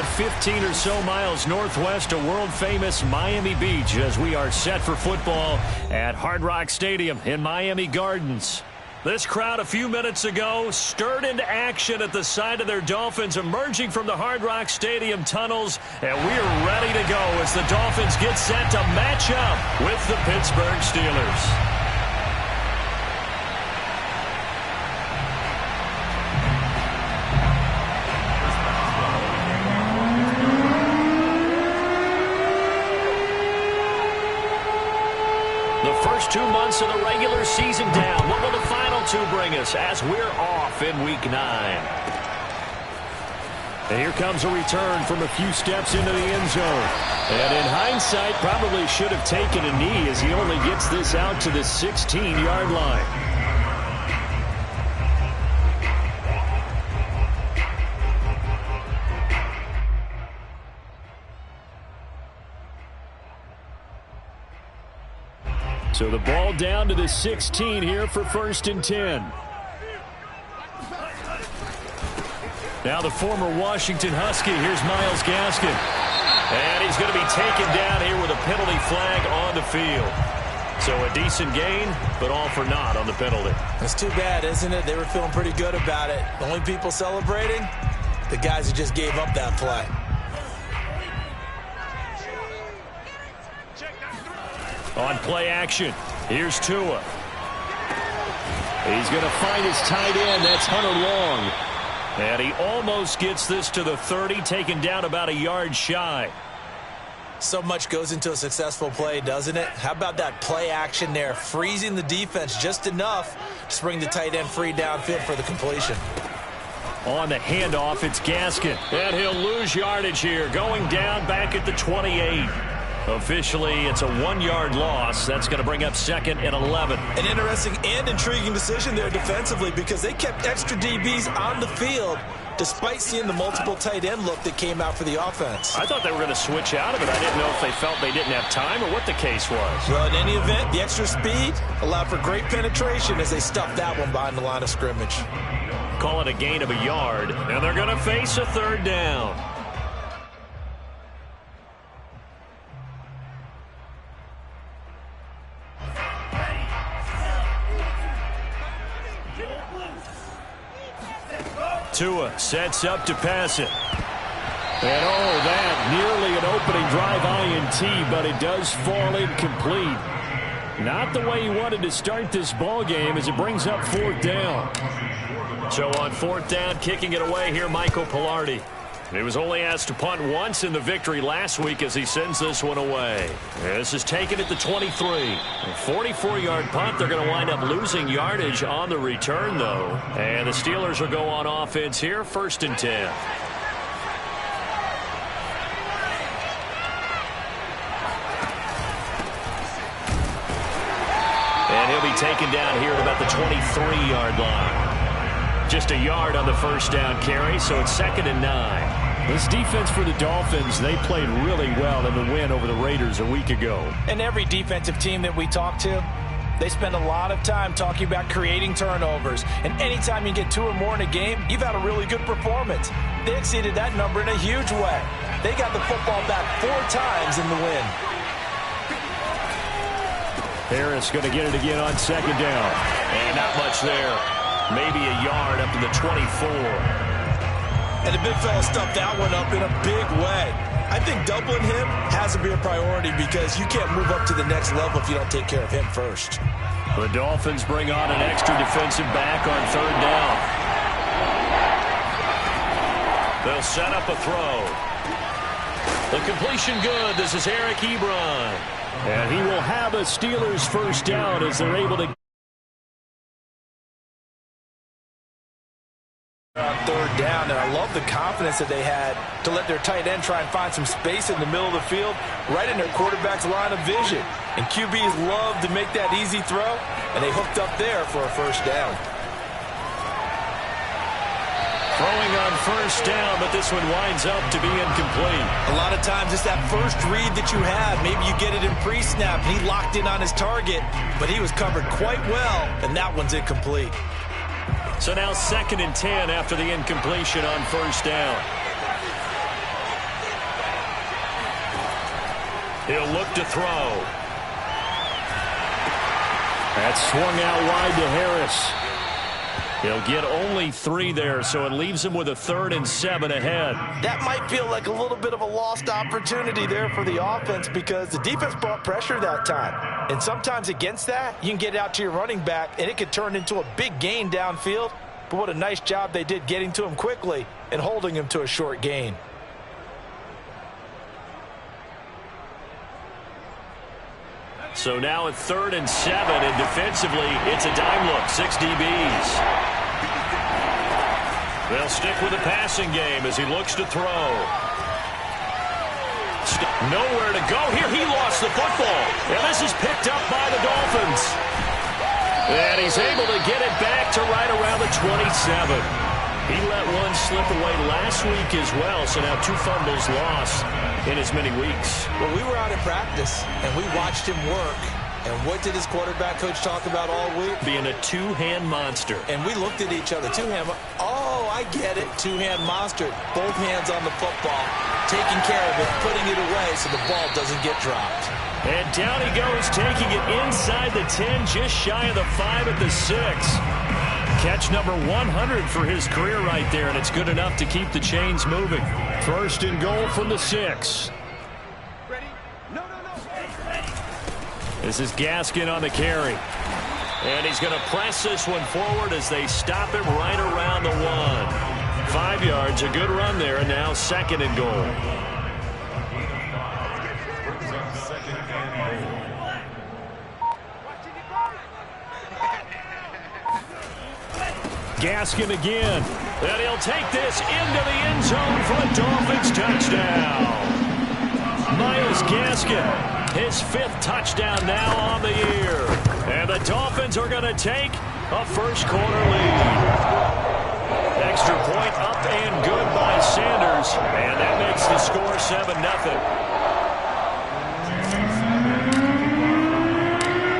about 15 or so miles northwest of world-famous Miami Beach as we are set for football at Hard Rock Stadium in Miami Gardens. This crowd a few minutes ago stirred into action at the side of their Dolphins emerging from the Hard Rock Stadium tunnels, and we are ready to go as the Dolphins get set to match up with the Pittsburgh Steelers. First 2 months of the regular season down. What will the final two bring us as we're off in Week 9? And here comes a return from a few steps into the end zone. And in hindsight, probably should have taken a knee as he only gets this out to the 16-yard line. So the ball down to the 16 here for 1st and 10. Now the former Washington Husky. Here's Myles Gaskin. And he's going to be taken down here with a penalty flag on the field. So a decent gain, but all for naught on the penalty. That's too bad, isn't it? They were feeling pretty good about it. The only people celebrating, the guys who just gave up that play. On play action, here's Tua. He's going to find his tight end. That's Hunter Long. And he almost gets this to the 30, taken down about a yard shy. So much goes into a successful play, doesn't it? How about that play action there, freezing the defense just enough to bring the tight end free downfield for the completion. On the handoff, it's Gaskin. And he'll lose yardage here, going down back at the 28. Officially, it's a 1-yard loss. That's going to bring up 2nd and 11. An interesting and intriguing decision there defensively because they kept extra DBs on the field despite seeing the multiple tight end look that came out for the offense. I thought they were going to switch out of it. I didn't know if they felt they didn't have time or what the case was. Well, in any event, the extra speed allowed for great penetration as they stuffed that one behind the line of scrimmage. Call it a gain of a yard, and they're going to face a 3rd down. Tua sets up to pass it. And that nearly an opening drive INT, but it does fall incomplete. Not the way he wanted to start this ball game as it brings up 4th down. So on 4th down, kicking it away here, Michael Pilardi. He was only asked to punt once in the victory last week as he sends this one away. This is taken at the 23. A 44-yard punt. They're going to wind up losing yardage on the return, though. And the Steelers will go on offense here, 1st and 10. And he'll be taken down here at about the 23-yard line. Just a yard on the 1st down carry, so it's 2nd and 9. This defense for the Dolphins, they played really well in the win over the Raiders a week ago. And every defensive team that we talk to, they spend a lot of time talking about creating turnovers. And anytime you get 2 or more in a game, you've had a really good performance. They exceeded that number in a huge way. They got the football back 4 times in the win. Harris going to get it again on 2nd down. And not much there. Maybe a yard up to the 24. And the big fella stuffed that one up in a big way. I think doubling him has to be a priority because you can't move up to the next level if you don't take care of him first. The Dolphins bring on an extra defensive back on 3rd down. They'll set up a throw. The completion good. This is Eric Ebron. And he will have a Steelers 1st down as they're able to. On 3rd down, and I love the confidence that they had to let their tight end try and find some space in the middle of the field, right in their quarterback's line of vision. And QBs love to make that easy throw, and they hooked up there for a 1st down. Throwing on 1st down, but this one winds up to be incomplete. A lot of times it's that first read that you have. Maybe you get it in pre-snap, and he locked in on his target, but he was covered quite well, and that one's incomplete. So now 2nd and 10 after the incompletion on 1st down. He'll look to throw. That's swung out wide to Harris. He'll get only 3 there, so it leaves him with a 3rd and 7 ahead. That might feel like a little bit of a lost opportunity there for the offense because the defense brought pressure that time. And sometimes against that, you can get out to your running back, and it could turn into a big gain downfield. But what a nice job they did getting to him quickly and holding him to a short gain. So now at 3rd and 7, and defensively, it's a dime look, 6 DBs. They'll stick with the passing game as he looks to throw. Nowhere to go here. He lost the football. And this is picked up by the Dolphins. And he's able to get it back to right around the 27. He let one slip away last week as well, so now 2 fumbles lost in as many weeks. Well, we were out in practice, and we watched him work. And what did his quarterback coach talk about all week? Being a 2-hand monster. And we looked at each other. 2-hand. Oh, I get it. 2-hand monster. Both hands on the football, taking care of it, putting it away so the ball doesn't get dropped. And down he goes, taking it inside the 10, just shy of the 5 at the 6. Catch number 100 for his career right there, and it's good enough to keep the chains moving. 1st and goal from the 6. This is Gaskin on the carry. And he's going to press this one forward as they stop him right around the 1. 5 yards, a good run there, and now 2nd and goal. Gaskin again. And he'll take this into the end zone for a Dolphins touchdown. Myles Gaskin. His 5th touchdown now on the year. And the Dolphins are going to take a first-quarter lead. Extra point up and good by Sanders. And that makes the score 7-0.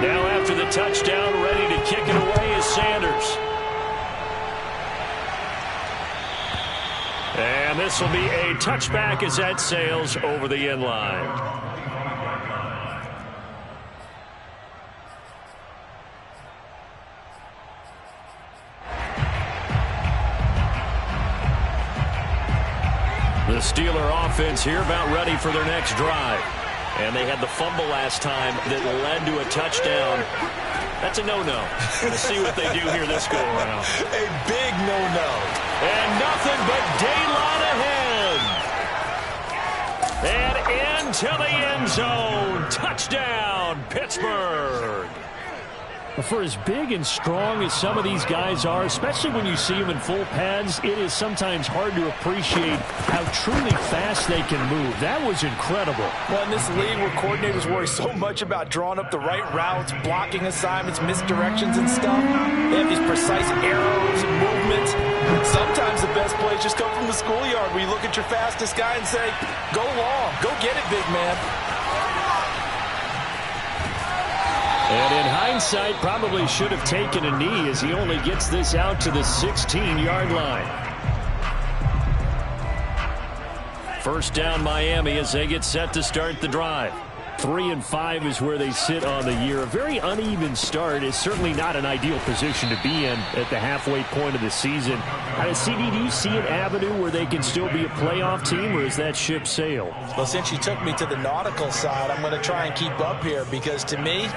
Now after the touchdown, ready to kick it away is Sanders. And this will be a touchback as that sails over the end line. The Steeler offense here about ready for their next drive. And they had the fumble last time that led to a touchdown. That's a no-no. We'll see what they do here this go-around. A big no-no. And nothing but daylight ahead. And into the end zone. Touchdown, Pittsburgh. For as big and strong as some of these guys are, especially when you see them in full pads, it is sometimes hard to appreciate how truly fast they can move. That was incredible. Well, in this league where coordinators worry so much about drawing up the right routes, blocking assignments, misdirections and stuff, they have these precise arrows and movements. Sometimes the best plays just come from the schoolyard where you look at your fastest guy and say, go long, go get it, big man. And in hindsight, probably should have taken a knee as he only gets this out to the 16-yard line. First down Miami as they get set to start the drive. 3-5 is where they sit on the year. A very uneven start is certainly not an ideal position to be in at the halfway point of the season. CD, do you see an avenue where they can still be a playoff team, or is that ship sailed? Well, since you took me to the nautical side, I'm going to try and keep up here because, to me,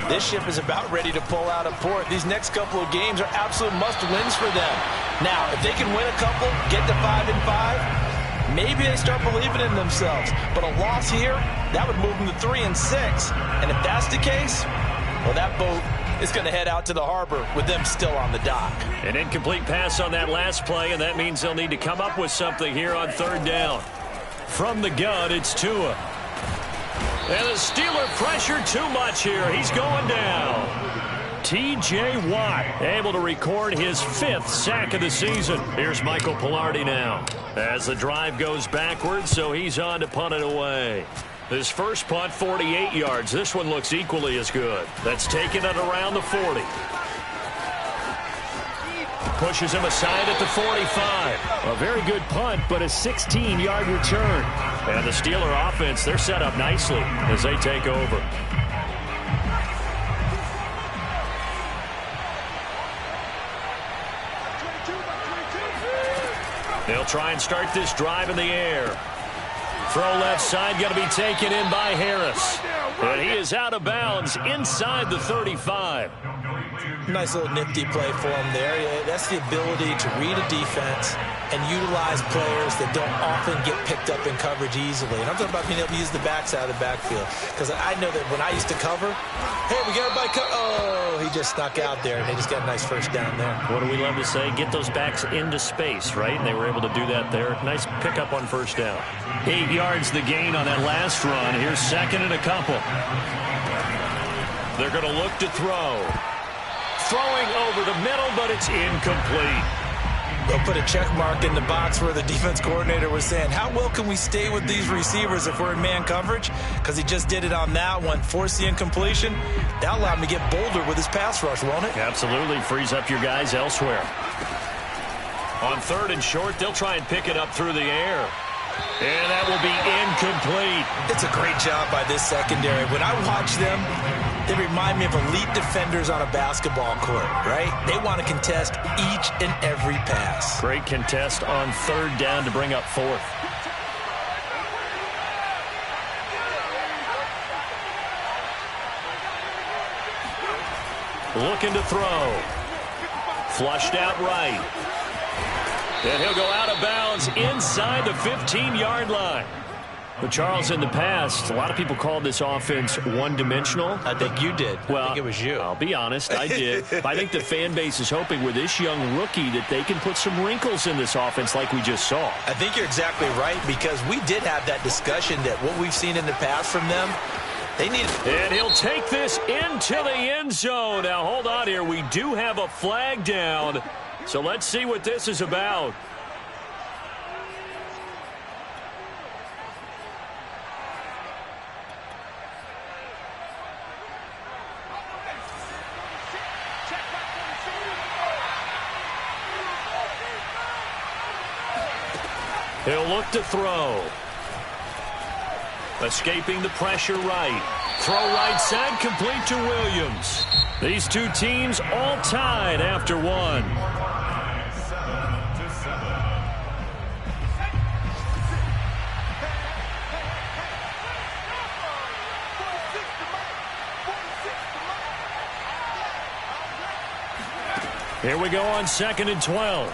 this ship is about ready to pull out of port. These next couple of games are absolute must-wins for them. Now, if they can win a couple, get to 5-5, maybe they start believing in themselves. But a loss here, that would move them to 3-6. And if that's the case, well, that boat is going to head out to the harbor with them still on the dock. An incomplete pass on that last play, and that means they'll need to come up with something here on 3rd down. From the gun, it's Tua. And the Steeler pressure too much here. He's going down. T.J. Watt able to record his 5th sack of the season. Here's Michael Pilardi now as the drive goes backwards, so he's on to punt it away. His first punt, 48 yards. This one looks equally as good. That's taken it around the 40. pushes him aside at the 45. A very good punt, but a 16-yard return. And the Steeler offense, they're set up nicely as they take over. They'll try and start this drive in the air. Throw left side, going to be taken in by Harris. And he is out of bounds inside the 35. Nice little nifty play for him there. That's the ability to read a defense and utilize players that don't often get picked up in coverage easily. And I'm talking about being able to use the backside of the backfield. Because I know that when I used to cover, hey, we got everybody oh, he just snuck out there, and they just got a nice first down there. What do we love to say? Get those backs into space, right? And they were able to do that there. Nice pickup on first down. 8 yards the gain on that last run. Here's second and a couple. They're going to look to throw. Throwing over the middle, but it's incomplete. They'll put a check mark in the box where the defense coordinator was saying, how well can we stay with these receivers if we're in man coverage? Because he just did it on that one. Force the incompletion. That'll allow him to get bolder with his pass rush, won't it? Absolutely. Frees up your guys elsewhere. On third and short, they'll try and pick it up through the air. And that will be incomplete. It's a great job by this secondary. When I watch them, they remind me of elite defenders on a basketball court, right? They want to contest each and every pass. Great contest on third down to bring up fourth. Looking to throw. Flushed out right. And he'll go out of bounds inside the 15-yard line. But Charles, in the past, a lot of people called this offense one-dimensional. I think you did. Well, I think it was you. I'll be honest, I did. I think the fan base is hoping with this young rookie that they can put some wrinkles in this offense like we just saw. I think you're exactly right, because we did have that discussion that what we've seen in the past from them, they need. And he'll take this into the end zone. Now, hold on here. We do have a flag down. So let's see what this is about. He'll look to throw. Escaping the pressure right. Throw right side, complete to Williams. These two teams all tied after one. Here we go on 2nd and 12.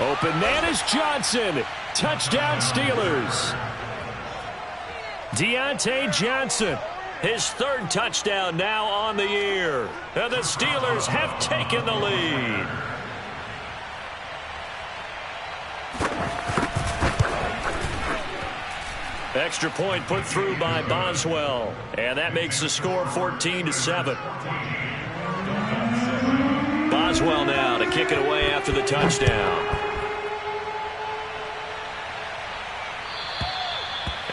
Open man is Johnson. Touchdown Steelers. Deontay Johnson, his third touchdown now on the year. And the Steelers have taken the lead. Extra point put through by Boswell. And that makes the score 14-7. Boswell now to kick it away after the touchdown.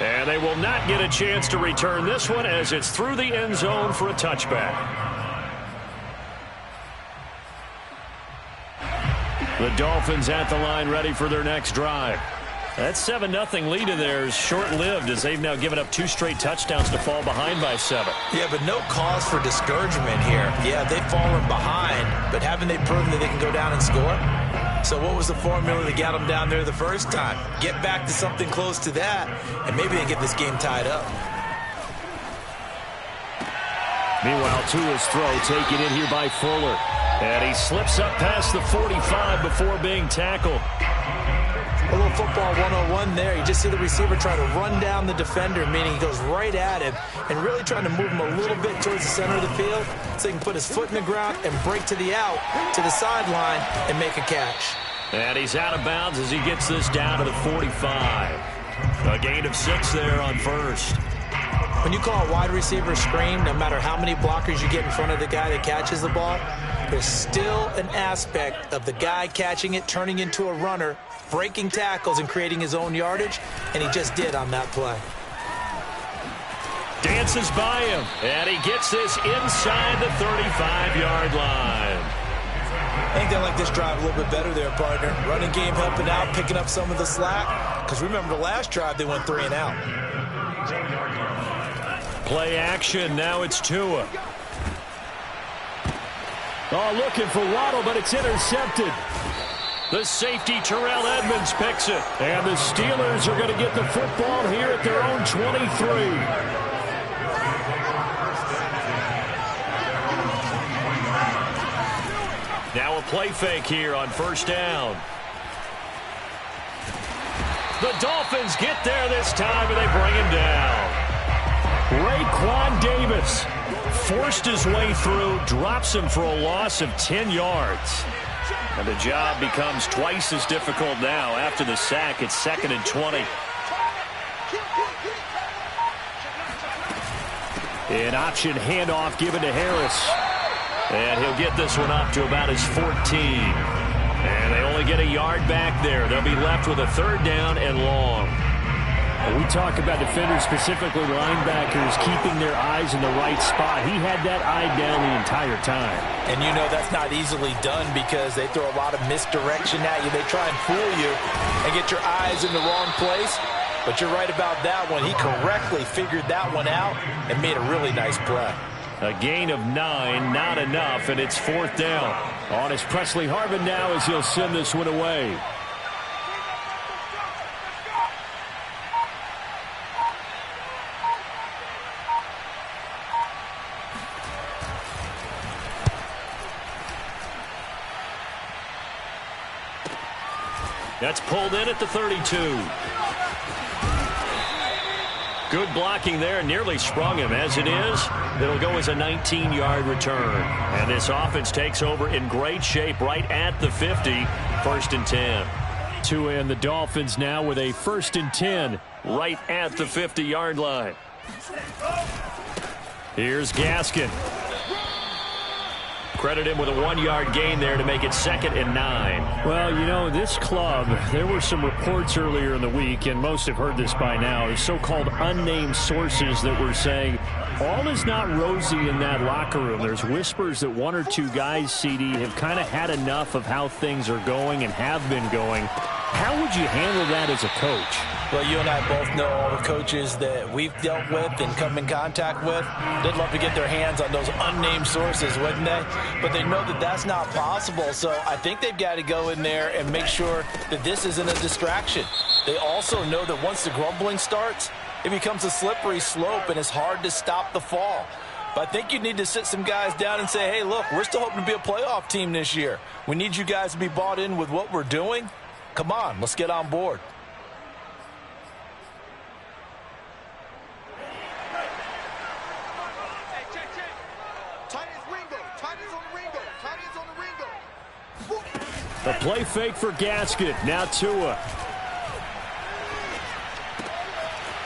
And they will not get a chance to return this one as it's through the end zone for a touchback. The Dolphins at the line ready for their next drive. That 7-0 lead of theirs short-lived as they've now given up 2 straight touchdowns to fall behind by 7. Yeah, but no cause for discouragement here. Yeah, they've fallen behind, but haven't they proven that they can go down and score? So what was the formula that got them down there the first time? Get back to something close to that, and maybe they get this game tied up. Meanwhile, Tua's throw taken in here by Fuller. And he slips up past the 45 before being tackled. A little football 101 there. You just see the receiver try to run down the defender, meaning he goes right at him and really trying to move him a little bit towards the center of the field so he can put his foot in the ground and break to the out, to the sideline, and make a catch. And he's out of bounds as he gets this down to the 45. A gain of 6 there on first. When you call a wide receiver screen, no matter how many blockers you get in front of the guy that catches the ball, there's still an aspect of the guy catching it, turning into a runner, breaking tackles and creating his own yardage, and he just did on that play. Dances by him, and he gets this inside the 35-yard line. I think they like this drive a little bit better there, partner. Running game helping out, picking up some of the slack. Because remember the last drive, they went 3 and out. Play action, now it's Tua. Oh, looking for Waddle, but it's intercepted. The safety, Terrell Edmonds, picks it. And the Steelers are going to get the football here at their own 23. Now a play fake here on first down. The Dolphins get there this time, and they bring him down. Raekwon Davis forced his way through, drops him for a loss of 10 yards. And the job becomes twice as difficult now after the sack. It's 2nd and 20. An option handoff given to Harris. And he'll get this one up to about his 14. And they only get a yard back there. They'll be left with a 3rd down and long. We talk about defenders, specifically linebackers, keeping their eyes in the right spot. He had that eye down the entire time. And you know that's not easily done because they throw a lot of misdirection at you. They try and fool you and get your eyes in the wrong place. But you're right about that one. He correctly figured that one out and made a really nice play. A gain of 9, not enough, and it's 4th down. On is Presley Harvin now as he'll send this one away. That's pulled in at the 32. Good blocking there, nearly sprung him. As it is, it'll go as a 19-yard return. And this offense takes over in great shape right at the 50, 1st and 10. Tua and the Dolphins now with a 1st and 10 right at the 50-yard line. Here's Gaskin. Credit him with a 1-yard gain there to make it 2nd and 9. Well, you know, this club, there were some reports earlier in the week, and most have heard this by now, so-called unnamed sources that were saying all is not rosy in that locker room. There's whispers that 1 or 2 guys, CD, have kind of had enough of how things are going and have been going. How would you handle that as a coach? Well, you and I both know all the coaches that we've dealt with and come in contact with. They'd love to get their hands on those unnamed sources, wouldn't they? But they know that that's not possible, so I think they've got to go in there and make sure that this isn't a distraction. They also know that once the grumbling starts, it becomes a slippery slope, and it's hard to stop the fall. But I think you need to sit some guys down and say, hey, look, we're still hoping to be a playoff team this year. We need you guys to be bought in with what we're doing. Come on, let's get on board. The play fake for Gaskin. Now Tua.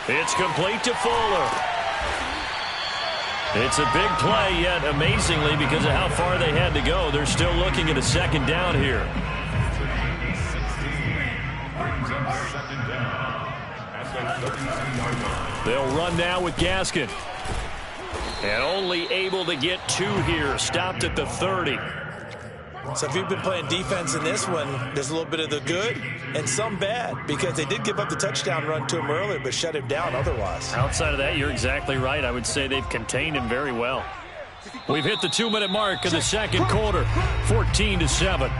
It's complete to Fuller. It's a big play, yet amazingly, because of how far they had to go, they're still looking at a 2nd down here. They'll run now with Gaskin. And only able to get 2 here. Stopped at the 30. So if you've been playing defense in this one, there's a little bit of the good and some bad, because they did give up the touchdown run to him earlier but shut him down otherwise. Outside of that, you're exactly right. I would say they've contained him very well. We've hit the 2-minute mark in the 2nd quarter, 14-7.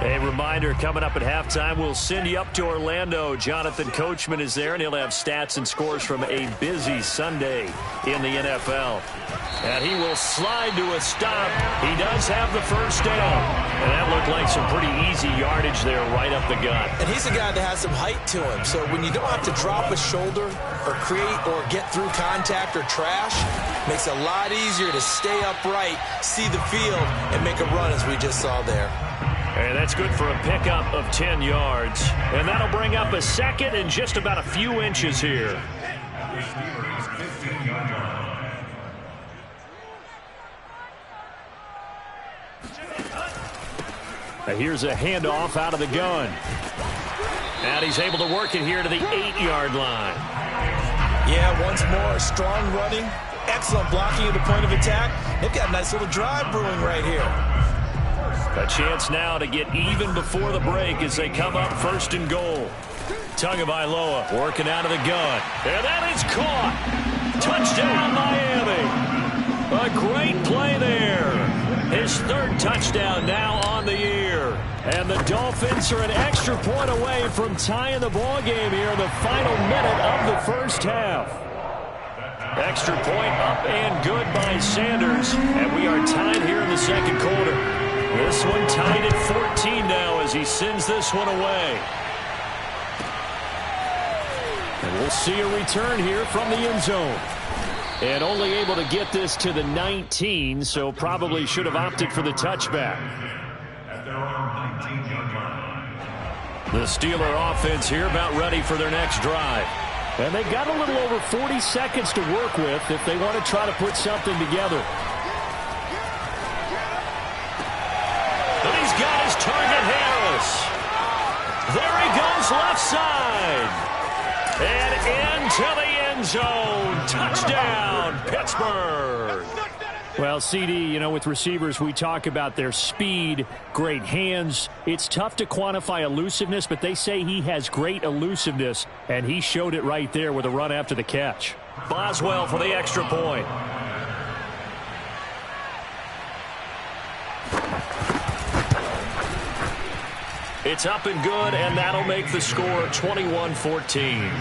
A reminder, coming up at halftime, we'll send you up to Orlando. Jonathan Coachman is there, and he'll have stats and scores from a busy Sunday in the NFL. And he will slide to a stop. He does have the 1st down. And that looked like some pretty easy yardage there right up the gut. And he's a guy that has some height to him. So when you don't have to drop a shoulder or create or get through contact or trash, makes it a lot easier to stay upright, see the field, and make a run as we just saw there. And that's good for a pickup of 10 yards. And that'll bring up a 2nd and just about a few inches here. Here's a handoff out of the gun. And he's able to work it here to the 8-yard line. Yeah, once more, strong running, excellent blocking at the point of attack. They've got a nice little drive brewing right here. A chance now to get even before the break as they come up 1st and goal. Tagovailoa working out of the gun. And that is caught. Touchdown, Miami. A great play there. His 3rd touchdown now on the year. And the Dolphins are an extra point away from tying the ball game here in the final minute of the first half. Extra point up and good by Sanders. And we are tied here in the second quarter. This one tied at 14 now as he sends this one away. And we'll see a return here from the end zone. And only able to get this to the 19, so probably should have opted for the touchback. The Steeler offense here about ready for their next drive. And they've got a little over 40 seconds to work with if they want to try to put something together. And he's got his target, Harris. There he goes left side. And into the end zone. Touchdown, Pittsburgh. Well, CD, with receivers, we talk about their speed, great hands. It's tough to quantify elusiveness, but they say he has great elusiveness, and he showed it right there with a run after the catch. Boswell for the extra point. It's up and good, and that'll make the score 21-14.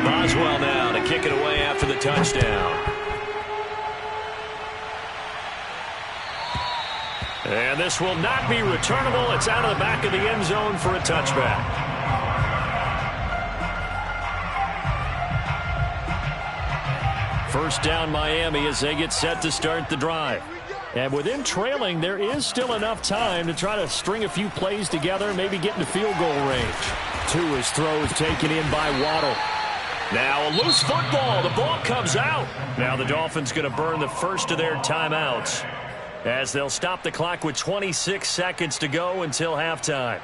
Boswell now to kick it away after the touchdown. And this will not be returnable. It's out of the back of the end zone for a touchback. First down, Miami, as they get set to start the drive. And with them trailing, there is still enough time to try to string a few plays together and maybe get into field goal range. 2 his throws taken in by Waddle. Now a loose football. The ball comes out. Now the Dolphins going to burn the first of their timeouts as they'll stop the clock with 26 seconds to go until halftime.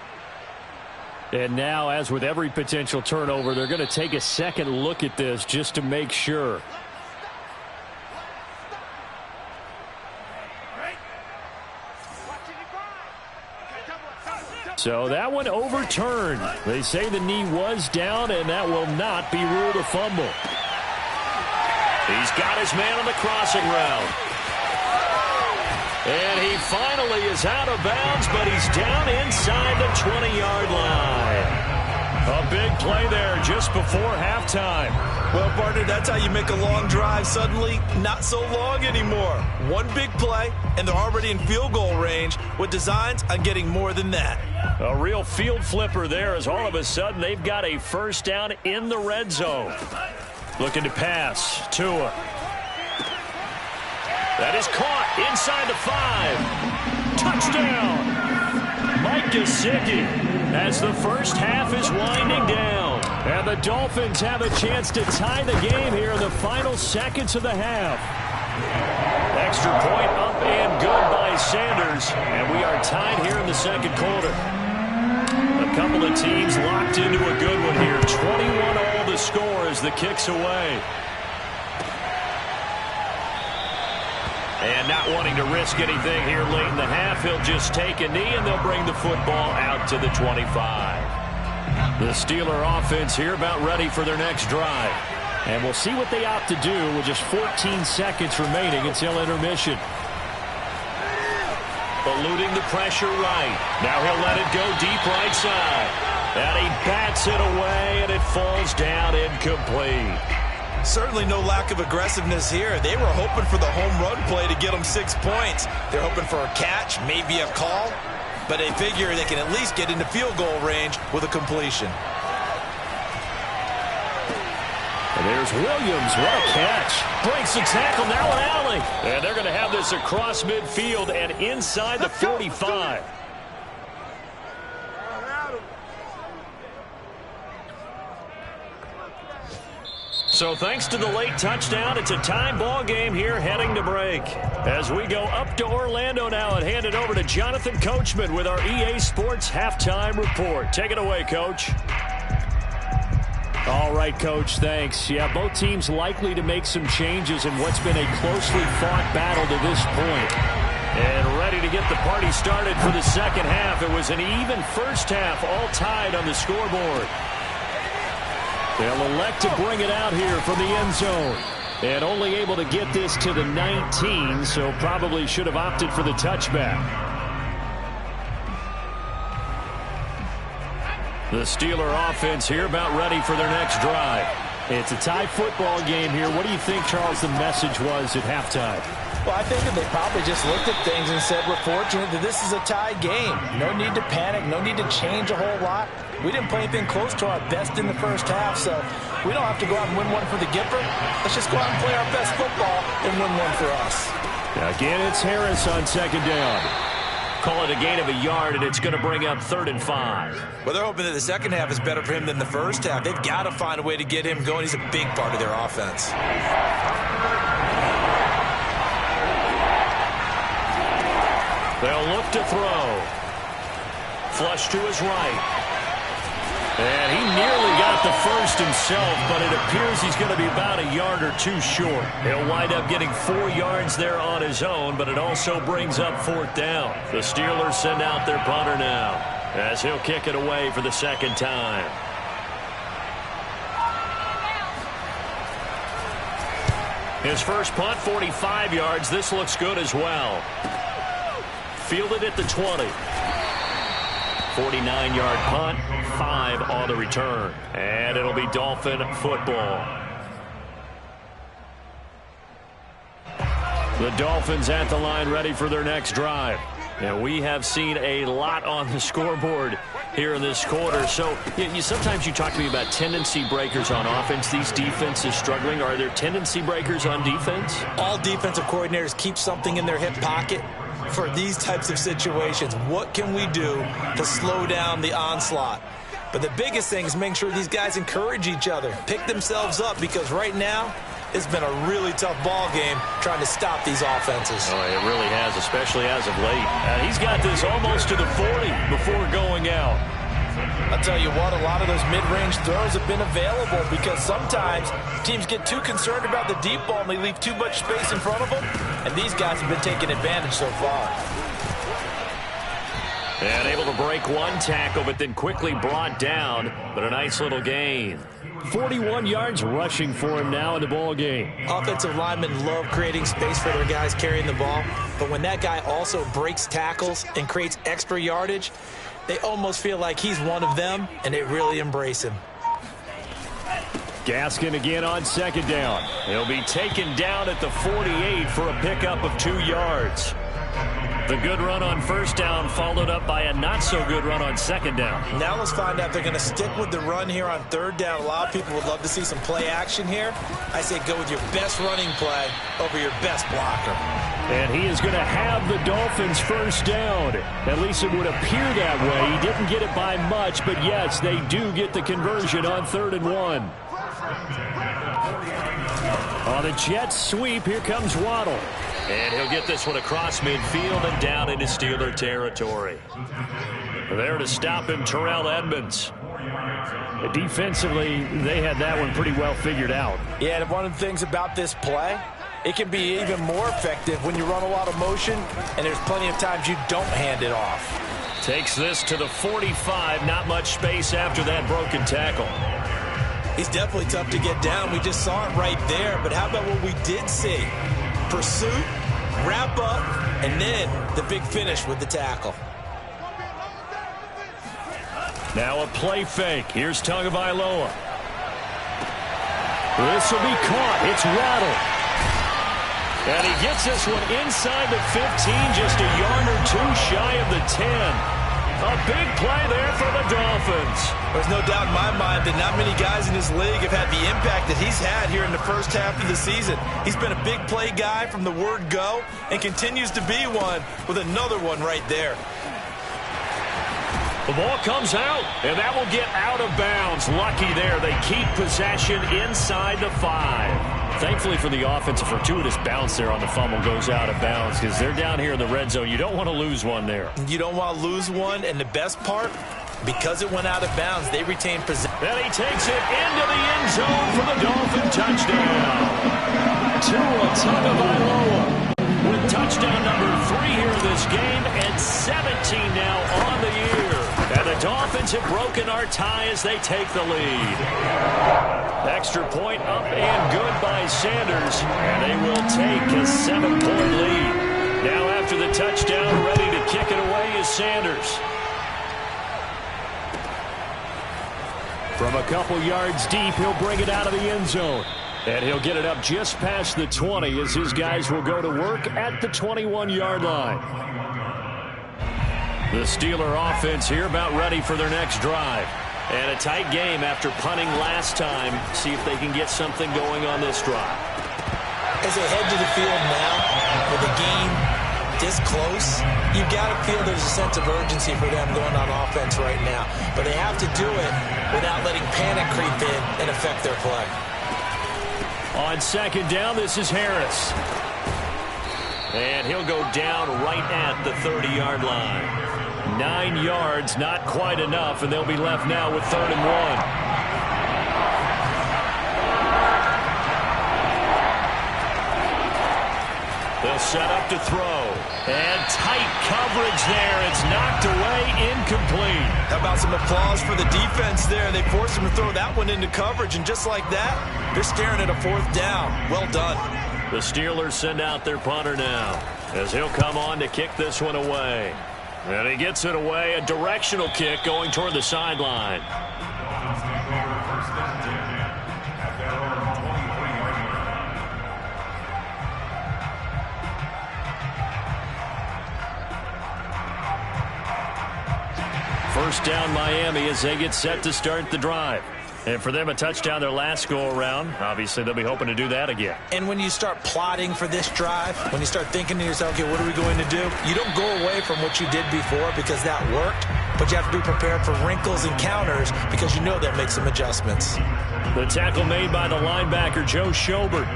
And now, as with every potential turnover, they're going to take a second look at this just to make sure. So that one overturned. They say the knee was down, and that will not be ruled a fumble. He's got his man on the crossing route. And he finally is out of bounds, but he's down inside the 20-yard line. A big play there just before halftime. Well, partner, that's how you make a long drive suddenly not so long anymore. One big play, and they're already in field goal range with designs on getting more than that. A real field flipper there as all of a sudden they've got a first down in the red zone. Looking to pass. Tua. That is caught inside the 5. Touchdown. Mike Gesicki as the first half is winding down. And the Dolphins have a chance to tie the game here in the final seconds of the half. Extra point up and good by Sanders. And we are tied here in the second quarter. A couple of teams locked into a good one here. 21-all the score as the kick's away. And not wanting to risk anything here late in the half, he'll just take a knee and they'll bring the football out to the 25. The Steeler offense here about ready for their next drive. And we'll see what they opt to do with just 14 seconds remaining until intermission. Eluding the pressure right. Now he'll let it go deep right side. And he bats it away, and it falls down incomplete. Certainly no lack of aggressiveness here. They were hoping for the home run play to get them 6 points. They're hoping for a catch, maybe a call, but they figure they can at least get into field goal range with a completion. And there's Williams. What a catch. Breaks the tackle, now an alley. And they're going to have this across midfield and inside the 45. So thanks to the late touchdown, it's a time ball game here heading to break. As we go up to Orlando now and hand it over to Jonathan Coachman with our EA Sports Halftime Report. Take it away, Coach. All right, Coach, thanks. Yeah, both teams likely to make some changes in what's been a closely fought battle to this point. And ready to get the party started for the second half. It was an even first half, all tied on the scoreboard. They'll elect to bring it out here from the end zone. And only able to get this to the 19, so probably should have opted for the touchback. The Steeler offense here about ready for their next drive. It's a tie football game here. What do you think, Charles, the message was at halftime? Well, I think that they probably just looked at things and said, we're fortunate that this is a tie game. No need to panic. No need to change a whole lot. We didn't play anything close to our best in the first half, so we don't have to go out and win one for the Gipper. Let's just go out and play our best football and win one for us. Again, it's Harris on second down. Call it a gain of a yard, and it's going to bring up 3rd and 5. Well, they're hoping that the second half is better for him than the first half. They've got to find a way to get him going. He's a big part of their offense. They'll look to throw. Flush to his right. And he nearly got the first himself, but it appears he's going to be about a yard or two short. He'll wind up getting 4 yards there on his own, but it also brings up 4th down. The Steelers send out their punter now, as he'll kick it away for the second time. His first punt, 45 yards. This looks good as well. Fielded at the 20. 49-yard punt, 5 on the return. And it'll be Dolphin football. The Dolphins at the line ready for their next drive. And we have seen a lot on the scoreboard here in this quarter. So sometimes you talk to me about tendency breakers on offense. These defenses struggling. Are there tendency breakers on defense? All defensive coordinators keep something in their hip pocket for these types of situations. What can we do to slow down the onslaught? But the biggest thing is making sure these guys encourage each other, pick themselves up, because right now it's been a really tough ball game trying to stop these offenses. Oh, it really has, especially as of late. He's got this almost to the 40 before going out. I'll tell you what, a lot of those mid-range throws have been available because sometimes teams get too concerned about the deep ball and they leave too much space in front of them, and these guys have been taking advantage so far. And able to break one tackle, but then quickly brought down, but a nice little gain. 41 yards rushing for him now in the ball game. Offensive linemen love creating space for their guys carrying the ball, but when that guy also breaks tackles and creates extra yardage, they almost feel like he's one of them, and they really embrace him. Gaskin again on second down. He'll be taken down at the 48 for a pickup of 2 yards. The good run on first down followed up by a not-so-good run on second down. Now let's find out if they're going to stick with the run here on third down. A lot of people would love to see some play action here. I say go with your best running play over your best blocker. And he is going to have the Dolphins first down. At least it would appear that way. He didn't get it by much, but yes, they do get the conversion on 3rd and 1. On the jet sweep, here comes Waddle. And he'll get this one across midfield and down into Steeler territory. There to stop him, Terrell Edmonds. Defensively, they had that one pretty well figured out. Yeah, and one of the things about this play, it can be even more effective when you run a lot of motion, and there's plenty of times you don't hand it off. Takes this to the 45. Not much space after that broken tackle. He's definitely tough to get down. We just saw it right there. But how about what we did see? Pursuit, wrap up, and then the big finish with the tackle. Now a play fake. Here's Tagovailoa. This will be caught. It's Waddle. And he gets this one inside the 15, just a yard or two shy of the 10. A big play there for the Dolphins. There's no doubt in my mind that not many guys in this league have had the impact that he's had here in the first half of the season. He's been a big play guy from the word go and continues to be one with another one right there. The ball comes out, and that will get out of bounds. Lucky there. They keep possession inside the 5. Thankfully for the offense, a fortuitous bounce there on the fumble goes out of bounds because they're down here in the red zone. You don't want to lose one there. You don't want to lose one, and the best part, because it went out of bounds, they retain possession. And he takes it into the end zone for the Dolphin touchdown. Tua Tagovailoa with touchdown number 3 here in this game, and 17 now on the year. And the Dolphins have broken our tie as they take the lead. Extra point up and good by Sanders, and they will take a 7-point lead. Now after the touchdown, ready to kick it away is Sanders. From a couple yards deep, he'll bring it out of the end zone. And he'll get it up just past the 20 as his guys will go to work at the 21-yard line. The Steeler offense here about ready for their next drive. And a tight game after punting last time. See if they can get something going on this drive. As they head to the field now, with the game this close, you've got to feel there's a sense of urgency for them going on offense right now. But they have to do it without letting panic creep in and affect their play. On second down, this is Harris. And he'll go down right at the 30-yard line. 9 yards, not quite enough, and they'll be left now with 3rd and 1. They'll set up to throw. And tight coverage there. It's knocked away, incomplete. How about some applause for the defense there? They forced him to throw that one into coverage, and just like that, they're staring at a 4th down. Well done. The Steelers send out their punter now, as he'll come on to kick this one away. And he gets it away, a directional kick going toward the sideline. First down Miami as they get set to start the drive. And for them, a touchdown their last go-around. Obviously, they'll be hoping to do that again. And when you start plotting for this drive, when you start thinking to yourself, okay, what are we going to do? You don't go away from what you did before because that worked, but you have to be prepared for wrinkles and counters because you know they'll make some adjustments. The tackle made by the linebacker, Joe Schobert.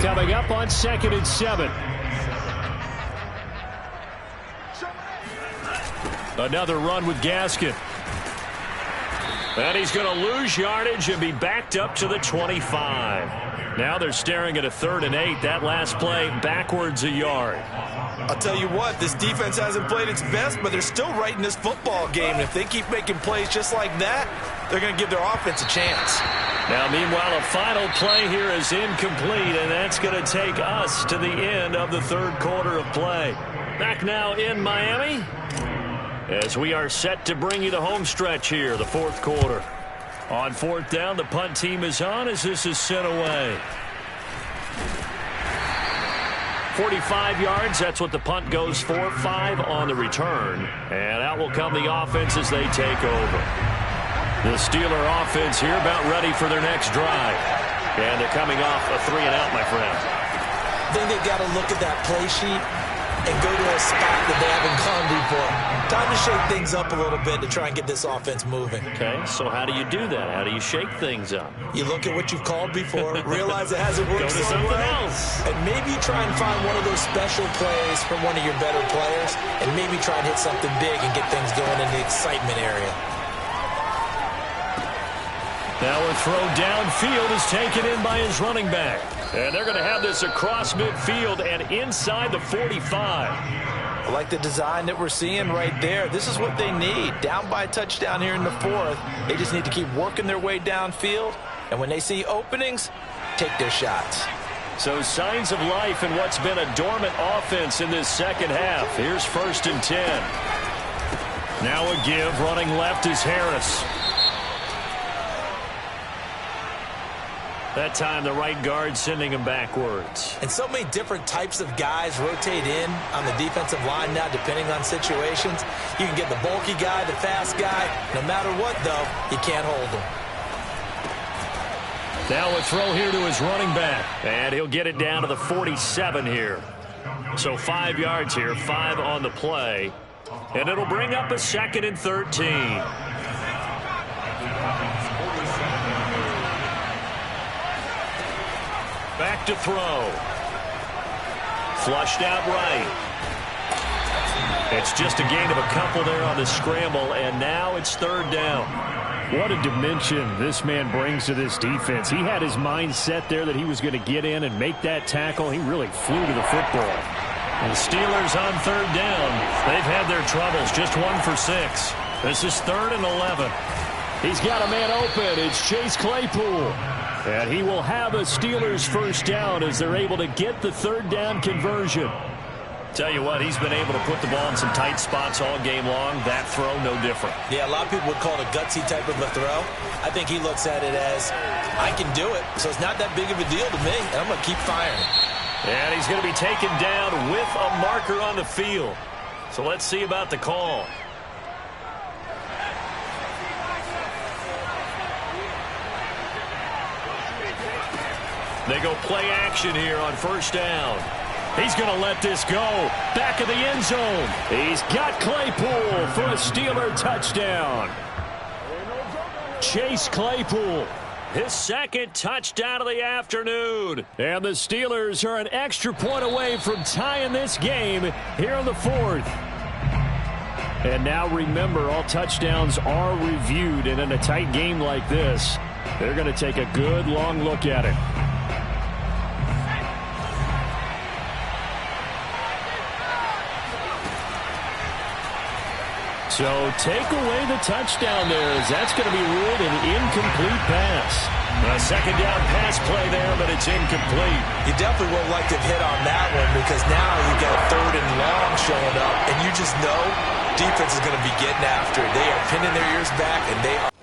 Coming up on 2nd and 7. Another run with Gaskin. And he's going to lose yardage and be backed up to the 25. Now they're staring at a 3rd and 8. That last play backwards a yard. I'll tell you what, this defense hasn't played its best, but they're still right in this football game. And if they keep making plays just like that, they're going to give their offense a chance. Now, meanwhile, a final play here is incomplete, and that's going to take us to the end of the 3rd quarter of play. Back now in Miami, as we are set to bring you the home stretch here, the 4th quarter. On 4th down, the punt team is on as this is sent away. 45 yards, that's what the punt goes for. 5 on the return. And out will come the offense as they take over. The Steeler offense here about ready for their next drive. And they're coming off a 3-and-out, my friend. I think they've got to look at that play sheet and go to a spot that they haven't gone before. Time to shake things up a little bit to try and get this offense moving. Okay, so how do you do that? How do you shake things up? You look at what you've called before, realize it hasn't worked so well, else. and maybe try and find one of those special plays from one of your better players, and maybe try and hit something big and get things going in the excitement area. Now a throw downfield is taken in by his running back. And they're going to have this across midfield and inside the 45. I like the design that we're seeing right there. This is what they need. Down by a touchdown here in the 4th. They just need to keep working their way downfield. And when they see openings, take their shots. So signs of life in what's been a dormant offense in this second half. Here's 1st and 10. Now a give. Running left is Harris. That time the right guard sending him backwards. And so many different types of guys rotate in on the defensive line now depending on situations. You can get the bulky guy, the fast guy. No matter what, though, you can't hold him. Now a throw here to his running back. And he'll get it down to the 47 here. So 5 yards here, 5 on the play. And it'll bring up a 2nd and 13. Back to throw. Flushed out right. It's just a gain of a couple there on the scramble, and now it's 3rd down. What a dimension this man brings to this defense. He had his mind set there that he was going to get in and make that tackle. He really flew to the football. And the Steelers on 3rd down. They've had their troubles, just 1 for 6. This is 3rd and 11. He's got a man open. It's Chase Claypool. And he will have a Steelers 1st down as they're able to get the 3rd down conversion. Tell you what, he's been able to put the ball in some tight spots all game long. That throw, no different. Yeah, a lot of people would call it a gutsy type of a throw. I think he looks at it as, I can do it, so it's not that big of a deal to me, and I'm going to keep firing. And he's going to be taken down with a marker on the field. So let's see about the call. They go play action here on 1st down. He's going to let this go. Back of the end zone. He's got Claypool for a Steeler touchdown. Chase Claypool, his 2nd touchdown of the afternoon. And the Steelers are an extra point away from tying this game here in the 4th. And now remember, all touchdowns are reviewed, and in a tight game like this, they're going to take a good long look at it. So take away the touchdown there, as that's going to be ruled an incomplete pass. A 2nd down pass play there, but it's incomplete. You definitely would like to hit on that one, because now you've got a 3rd and long showing up, and you just know defense is going to be getting after it. They are pinning their ears back, and they are